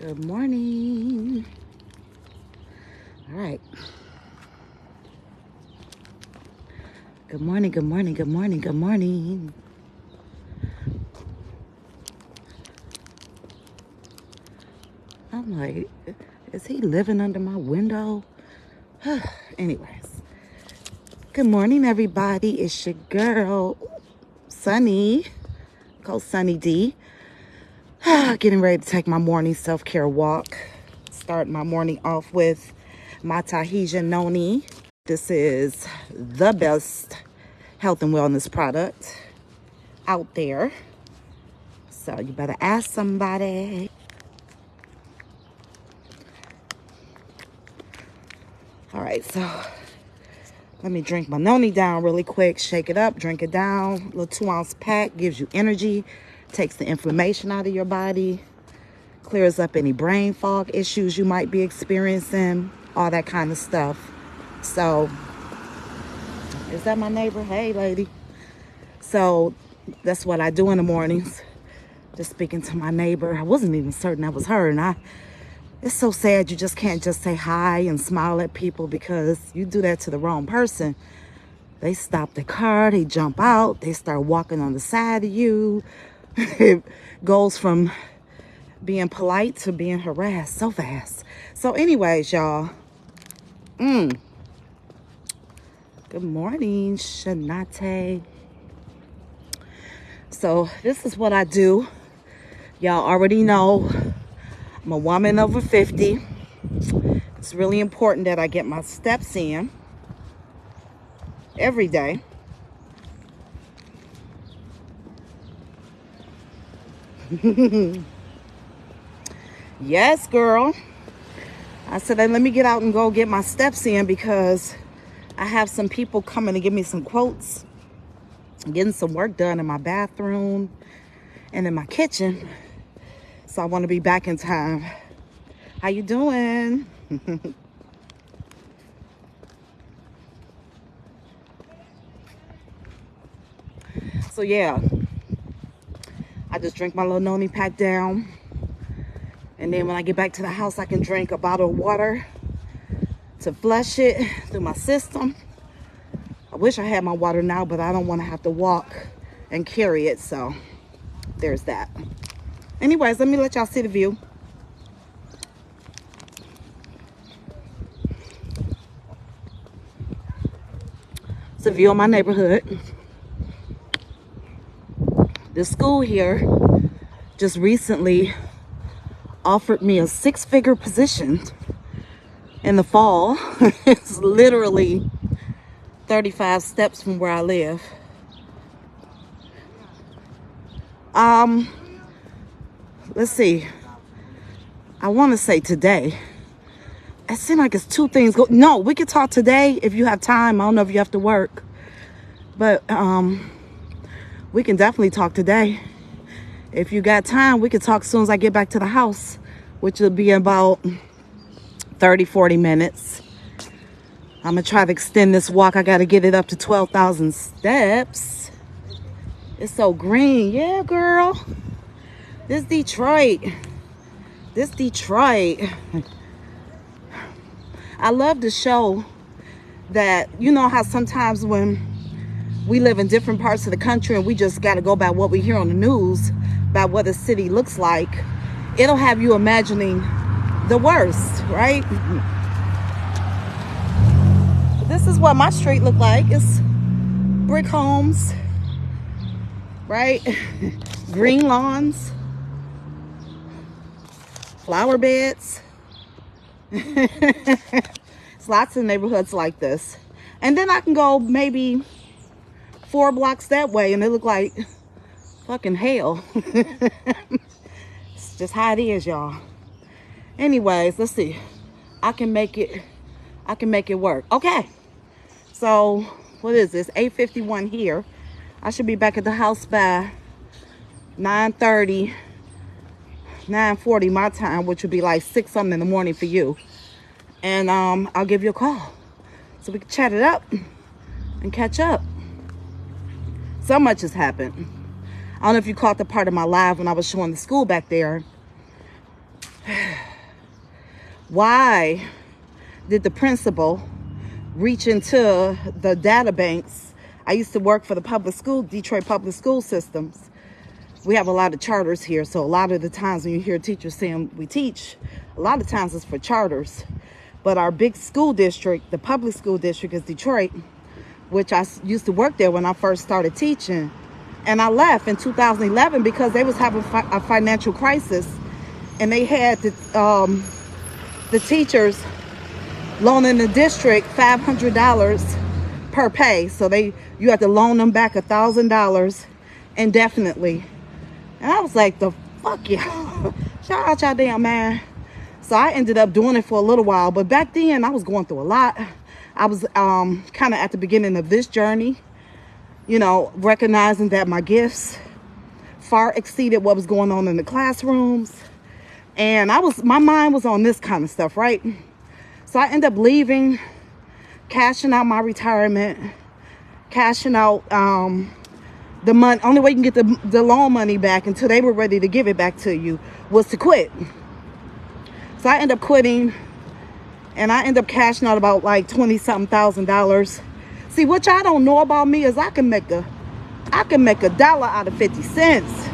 Good morning. All right. Good morning, good morning, good morning, good morning. I'm like, is he living under my window? Anyways, good morning, everybody. It's your girl, Sunny, called Sunny D. Getting ready to take my morning self-care walk. Start my morning off with my Tahitian noni. This is the best health and wellness product out there. So you better ask somebody. All right, so let me drink my noni down really quick. Shake it up, drink it down. Little 2-ounce pack, gives you energy, takes the inflammation out of your body, clears up any brain fog issues you might be experiencing, all that kind of stuff. So, is that my neighbor? Hey, lady. So, that's what I do in the mornings. Just speaking to my neighbor. I wasn't even certain that was her. And it's so sad you just can't just say hi and smile at people, because you do that to the wrong person. They stop the car, they jump out, they start walking on the side of you. It goes from being polite to being harassed so fast. So anyways, y'all. Good morning, Shanate. So this is what I do. Y'all already know I'm a woman over 50. It's really important that I get my steps in every day. Yes, girl. I said, let me get out and go get my steps in, because I have some people coming to give me some quotes. I'm getting some work done in my bathroom and in my kitchen. So I want to be back in time. How you doing? So yeah, I just drink my little noni pack down. And then when I get back to the house, I can drink a bottle of water to flush it through my system. I wish I had my water now, but I don't want to have to walk and carry it. So there's that. Anyways, let me let y'all see the view. It's a view of my neighborhood. The school here just recently offered me a 6-figure position in the fall. It's literally 35 steps from where I live. Let's see. I want to say today. It seems like it's 2 things. No, we could talk today if you have time. I don't know if you have to work, but we can definitely talk today. If you got time, we could talk as soon as I get back to the house, which will be about 30-40 minutes. I'm gonna try to extend this walk. I gotta get it up to 12,000 steps. It's so green. Yeah, girl. This Detroit. I love to show that, you know how sometimes when we live in different parts of the country and we just got to go by what we hear on the news about what a city looks like, it'll have you imagining the worst, right? This is what my street looked like. It's brick homes, right? Green lawns, flower beds. It's lots of neighborhoods like this. And then I can go maybe 4 blocks that way and it look like fucking hell. It's just how it is, y'all. Anyways, let's see. I can make it work. Okay. So, what is this? 8:51 here. I should be back at the house by 9:30, 9:40 my time, which would be like 6 something in the morning for you. And I'll give you a call so we can chat it up and catch up. So much has happened. I don't know if you caught the part of my live when I was showing the school back there. Why did the principal reach into the data banks? I used to work for the Detroit public school systems. We have a lot of charters here, so a lot of the times when you hear teachers saying we teach, a lot of times it's for charters. But our big school district, the public school district, is Detroit, which I used to work there when I first started teaching. And I left in 2011 because they was having a financial crisis, and they had the teachers loaning the district $500 per pay. So you had to loan them back $1,000 indefinitely. And I was like, the fuck y'all. Shout out y'all damn man. So I ended up doing it for a little while. But back then, I was going through a lot. I was kind of at the beginning of this journey, you know, recognizing that my gifts far exceeded what was going on in the classrooms. And my mind was on this kind of stuff, right? So I ended up leaving, cashing out my retirement, cashing out the money. Only way you can get the loan money back until they were ready to give it back to you was to quit. So I ended up quitting, and I ended up cashing out about like $20-something thousand. See, what y'all don't know about me is I can make a dollar out of 50 cents.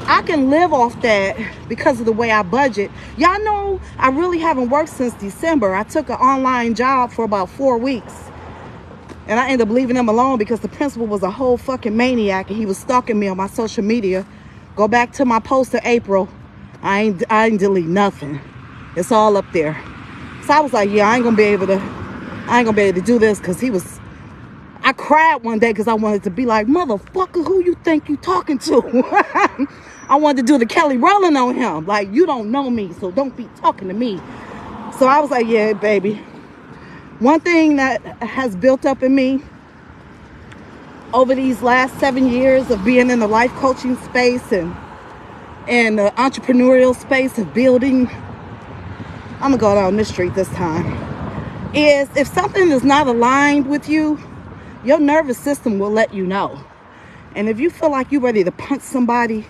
I can live off that because of the way I budget. Y'all know I really haven't worked since December. I took an online job for about 4 weeks. And I ended up leaving him alone because the principal was a whole fucking maniac, and he was stalking me on my social media. Go back to my post of April. I ain't delete nothing. It's all up there. So I was like, yeah, I ain't gonna be able to do this, because I cried one day because I wanted to be like, motherfucker, who you think you talking to? I wanted to do the Kelly Rowland on him. Like, you don't know me, so don't be talking to me. So I was like, yeah, baby. One thing that has built up in me over these last 7 years of being in the life coaching space and the entrepreneurial space of building, I'm gonna go down this street this time, is if something is not aligned with you, your nervous system will let you know. And if you feel like you're ready to punch somebody,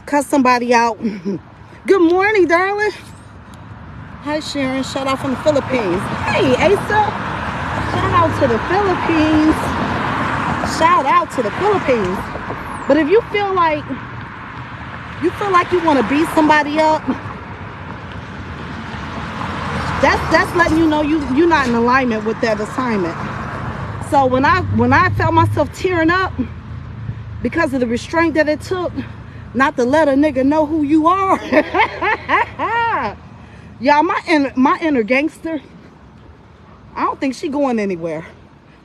cuss somebody out, good morning, darling. Hi, Sharon. Shout out from the Philippines. Hey, Asa. Shout out to the Philippines. Shout out to the Philippines. But if you feel like you want to beat somebody up, that's letting you know you're not in alignment with that assignment. So when I felt myself tearing up because of the restraint that it took not to let a nigga know who you are. Y'all, my inner gangster, I don't think she going anywhere.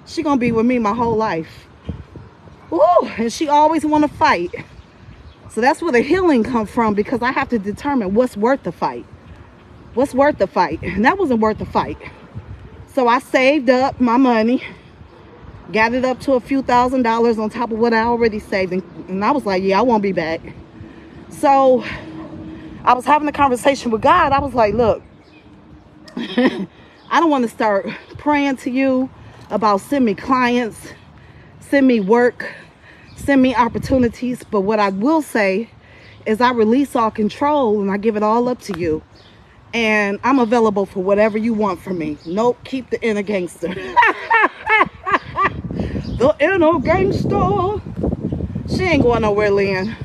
She gonna be with me my whole life. Ooh, and she always want to fight. So that's where the healing come from, because I have to determine what's worth the fight. What's worth the fight? And that wasn't worth the fight. So I saved up my money, got it up to a few $1,000s on top of what I already saved. And I was like, yeah, I won't be back. So I was having a conversation with God. I was like, look, I don't want to start praying to you about send me clients, send me work, send me opportunities. But what I will say is I release all control and I give it all up to you. And I'm available for whatever you want from me. Nope, keep the inner gangster. The inner gangster. She ain't going nowhere, Lynn.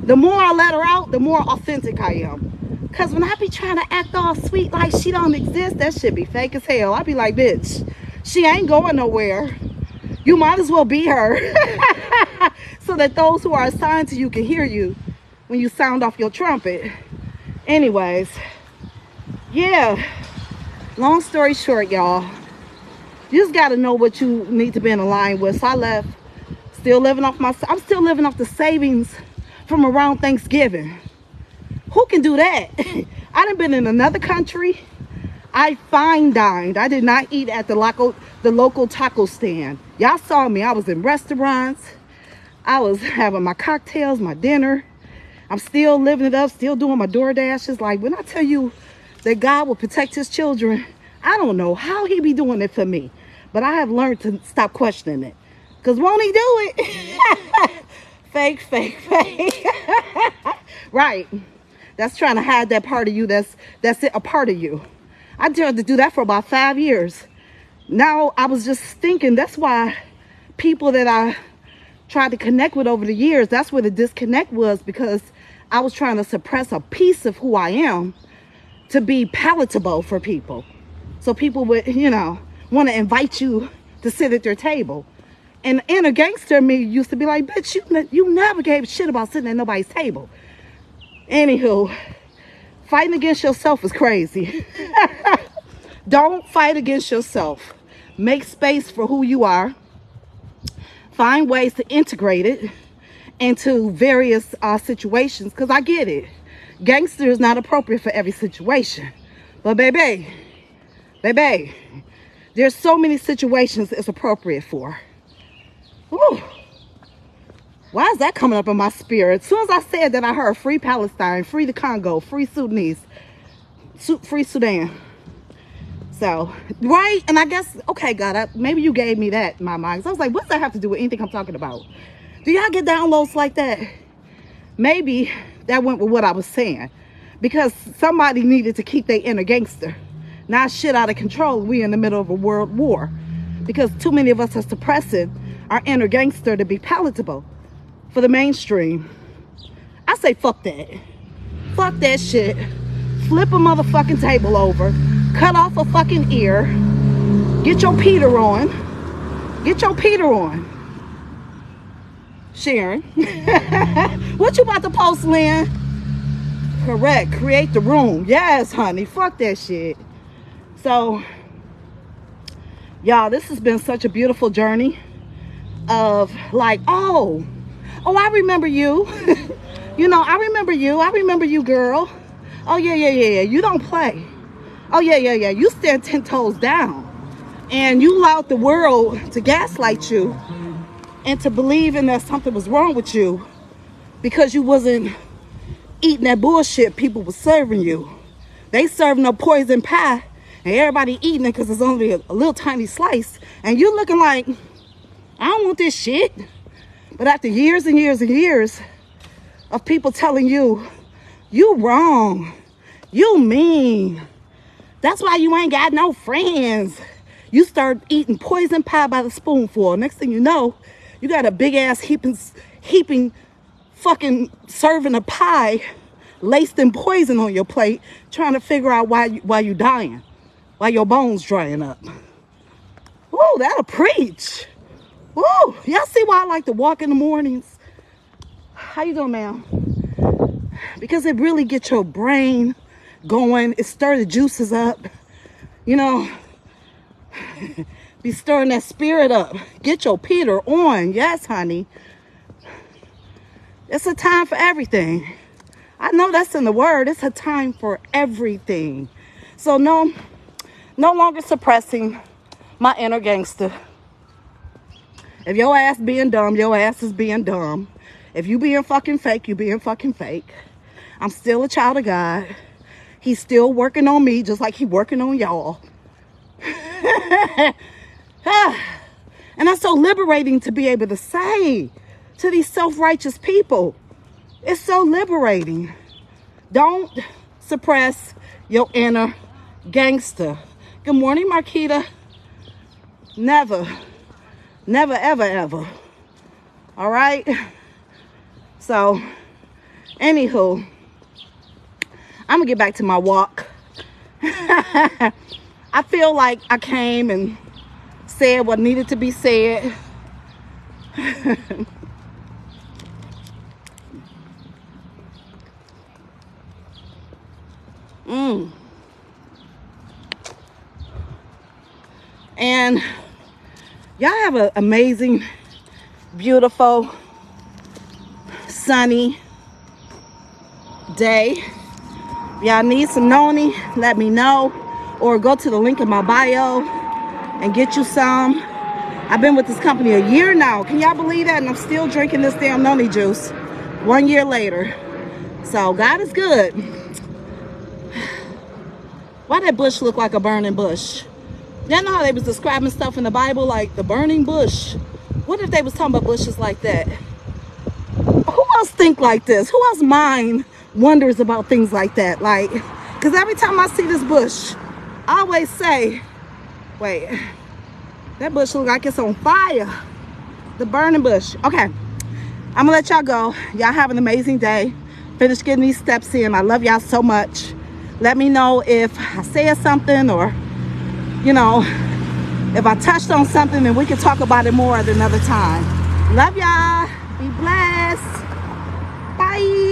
The more I let her out, the more authentic I am. Because when I be trying to act all sweet like she don't exist, that shit be fake as hell. I be like, bitch, she ain't going nowhere. You might as well be her. So that those who are assigned to you can hear you when you sound off your trumpet. Anyways, yeah. Long story short, y'all. You just got to know what you need to be in line with. So I left. I'm still living off the savings from around Thanksgiving. Who can do that? I done been in another country. I fine dined. I did not eat at the local taco stand. Y'all saw me. I was in restaurants. I was having my cocktails, my dinner. I'm still living it up, still doing my DoorDashes. Like, when I tell you that God will protect his children, I don't know how he be doing it for me. But I have learned to stop questioning it. Because won't he do it? Fake. Right. that's trying to hide that part of you that's a part of you. I dared to do that for about 5 years. Now I was just thinking, that's why people that I tried to connect with over the years, that's where the disconnect was, because I was trying to suppress a piece of who I am to be palatable for people. So people would, you know, want to invite you to sit at their table. And inner gangster me used to be like, bitch, you never gave a shit about sitting at nobody's table. Anywho, fighting against yourself is crazy. Don't fight against yourself. Make space for who you are. Find ways to integrate it into various situations, because I get it. Gangster is not appropriate for every situation. But baby, there's so many situations it's appropriate for. Whew. Why is that coming up in my spirit? As soon as I said that, I heard free Palestine, free the Congo, free Sudanese, free Sudan. So, right? And I guess, okay, God, maybe you gave me that in my mind. So I was like, what's that have to do with anything I'm talking about? Do y'all get downloads like that? Maybe that went with what I was saying. Because somebody needed to keep their inner gangster. Now shit out of control. We in the middle of a world war. Because too many of us are suppressing our inner gangster to be palatable for the mainstream. I say fuck that. Fuck that shit. Flip a motherfucking table over. Cut off a fucking ear. Get your Peter on. Get your Peter on. Sharon. What you about to post, Lynn? Correct. Create the room. Yes, honey. Fuck that shit. So, y'all, this has been such a beautiful journey of like, oh, I remember you. You know, I remember you, girl. Oh, yeah. You don't play. Oh, yeah. You stand 10 toes down. And you allowed the world to gaslight you and to believing that something was wrong with you because you wasn't eating that bullshit people were serving you. They serving a poison pie and everybody eating it because it's only a little tiny slice. And you looking like, I don't want this shit. But after years and years and years of people telling you, you wrong, you mean, that's why you ain't got no friends. You start eating poison pie by the spoonful. Next thing you know, you got a big ass heaping fucking serving a pie laced in poison on your plate, trying to figure out why you dying, why your bones drying up. Whoa, that'll preach. Whoa, y'all see why I like to walk in the mornings? How you doing, ma'am? Because it really gets your brain going. It stirs the juices up. You know, be stirring that spirit up. Get your Peter on. Yes, honey. It's a time for everything. I know that's in the word. It's a time for everything. So no longer suppressing my inner gangster. If your ass being dumb, your ass is being dumb. If you being fucking fake, you being fucking fake. I'm still a child of God. He's still working on me just like he working on y'all. And that's so liberating to be able to say to these self-righteous people. It's so liberating. Don't suppress your inner gangster. Good morning, Marquita. Never, ever. All right? So, anywho, I'm going to get back to my walk. I feel like I came and said what needed to be said. And y'all have an amazing, beautiful, sunny day. If y'all need some noni, let me know. Or go to the link in my bio and get you some. I've been with this company a year now. Can y'all believe that? And I'm still drinking this damn noni juice 1 year later. So God is good. Why that bush look like a burning bush? Y'all know how they was describing stuff in the Bible like the burning bush? What if they was talking about bushes like that? Who else think like this? Who else mind wonders about things like that. Like, because every time I see this bush, I always say, wait, that bush looks like it's on fire. The burning bush. Okay, I'm gonna let y'all go. Y'all have an amazing day. Finish getting these steps in. I love y'all so much. Let me know if I said something, or, you know, if I touched on something, and we can talk about it more at another time. Love y'all. Be blessed. Bye.